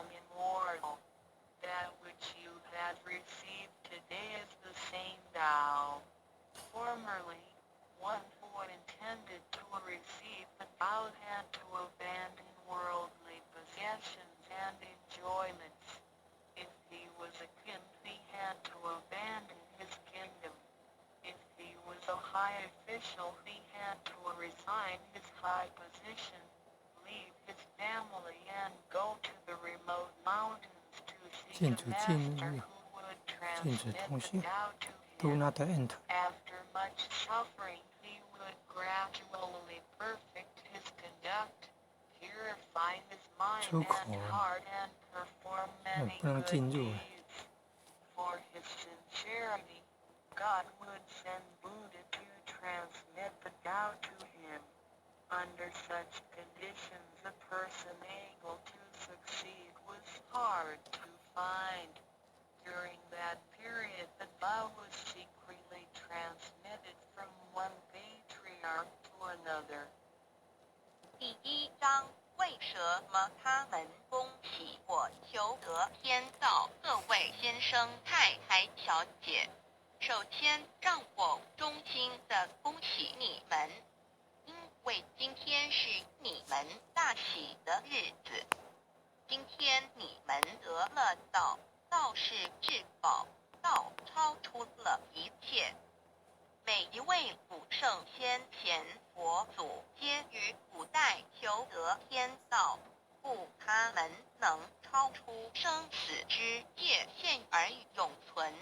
become immortal. That which you had received today is the same Tao. Formerly, one who intended to receive the Tao had to abandon worldly possessions and enjoyments. If he was a king, he had to abandon his kingdom. If he was a high official, he had to resign his high position, leave his family and go to the remote mountains to seek a master who would transmit the Tao to Do him. not enter. After much suffering, he would gradually perfect his conduct, purify his mind and heart, and perform many good deeds. For his sincerity, God would send Buddha to transmit the Tao to him. Under such conditions, a person able to succeed was hard to find. During that period, the Tao was secretly transmitted from one patriarch to another. 第一章，为什么他们恭喜我求得天道？各位先生、太太、小姐，首先让我衷心的恭喜你们，因为今天是你们大喜的日子。今天你们得了道，道是至宝，道超出了一切。每一位古圣先贤佛祖皆于古代求得天道，故他们能超出生死之界限而永存。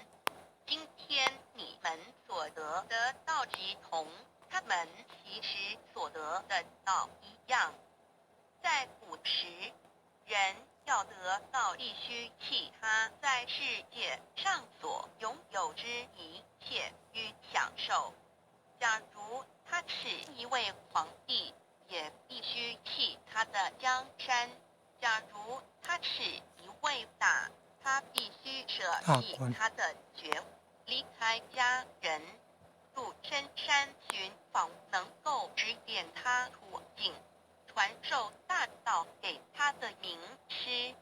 今天你们所得的道即同他们其实所得的道一样。在古时，人要得到必须弃他在世界上所拥有之一切与享受。假如他是一位皇帝，也必须弃他的江山；假如他是一位大，他必须舍弃他的爵，离开家人，入深山寻访能够指点他途径，传授大道给他的名师。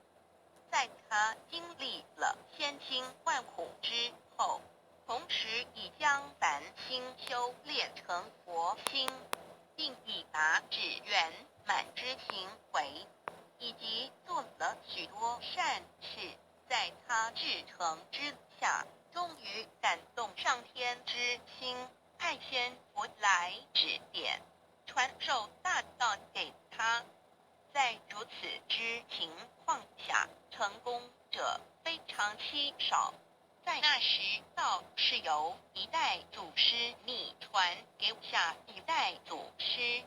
在他经历了千辛万苦之后，同时已将凡心修炼成佛心，并已达至圆满之行为，以及做了许多善事，在他至诚之下，终于感动上天之心，派仙佛来指点，传授大道给他。在如此之情况下，成功者非常稀少。在那时，道是由一代祖师逆传给下一代祖师。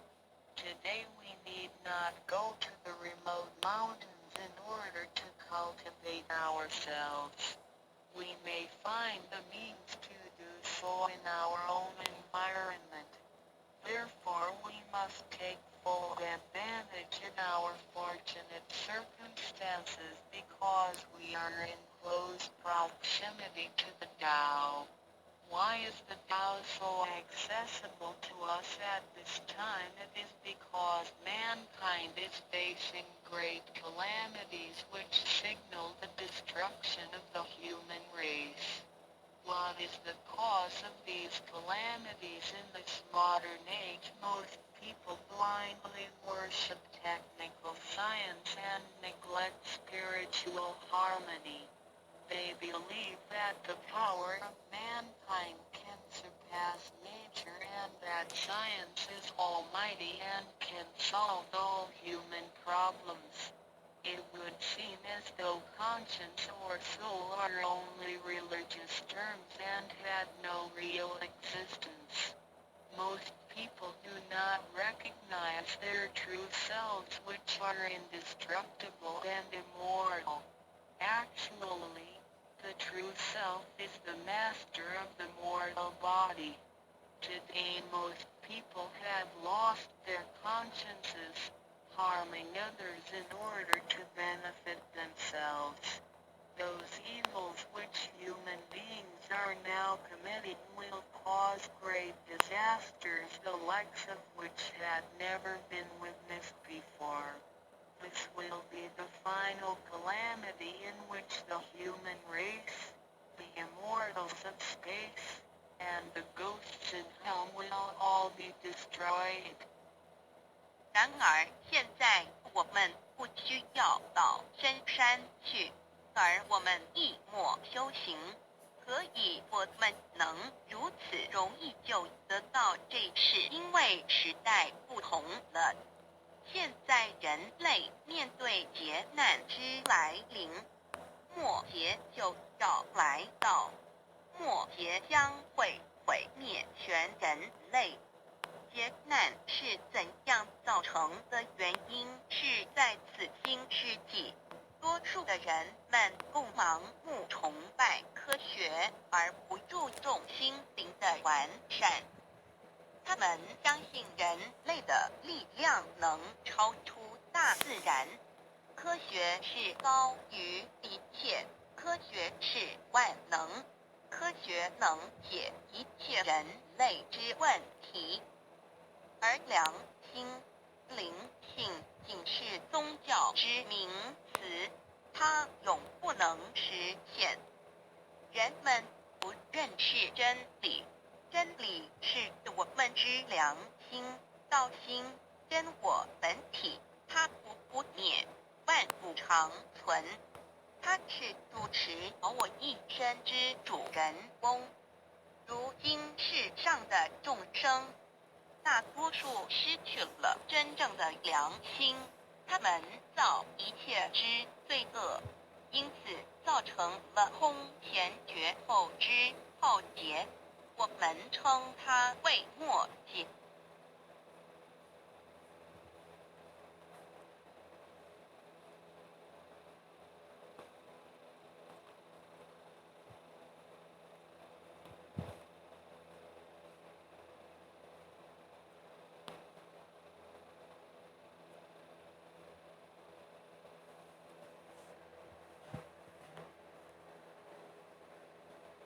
Today we need not go to the remote mountains in order to cultivate ourselves. We may find the means to do so in our own environment. Therefore we must take full advantage in our fortunate circumstances because we are in close proximity to the Tao. Why is the Tao so accessible to us at this time? It is because mankind is facing great calamities which signal the destruction of the human race. What is the cause of these calamities in this modern age? Most people blindly worship technical science and neglect spiritual harmony. They believe that the power of mankind can surpass nature and that science is almighty and can solve all human problems. It would seem as though conscience or soul are only religious terms and had no real existence. Most people do not recognize their true selves, which are indestructible and immortal. Actually, the true self is the master of the mortal body. Today most people have lost their consciences, harming others in order to benefit themselves. Those evils which human beings are now committing will cause great disasters, the likes of which had never been witnessed before. This will be the final calamity destroyed. 然而现在我们不需要到深山去，而我们一默修行，所以我们能如此容易就得到这是因为时代不同了。现在人类面对劫难之来临，末劫就要来到，末劫将会毁灭全人类。劫难是怎样造成的？原因是在此新世纪，多数的人们不盲目崇拜科学，而不注重心灵的完善。他们相信人类的力量能超出大自然，科学是高于一切，科学是万能，科学能解一切人类之问题。而良心、灵性仅是宗教之名词，它永不能实现。人们不认识真理，真理是我们之良心、道心、真我本体，它不不灭，万物常存。它是主持我一生之主人翁。如今世上的众生，大多数失去了真正的良心，他们造一切之罪恶，因此造成了空前绝后之浩劫。我们称它为末劫。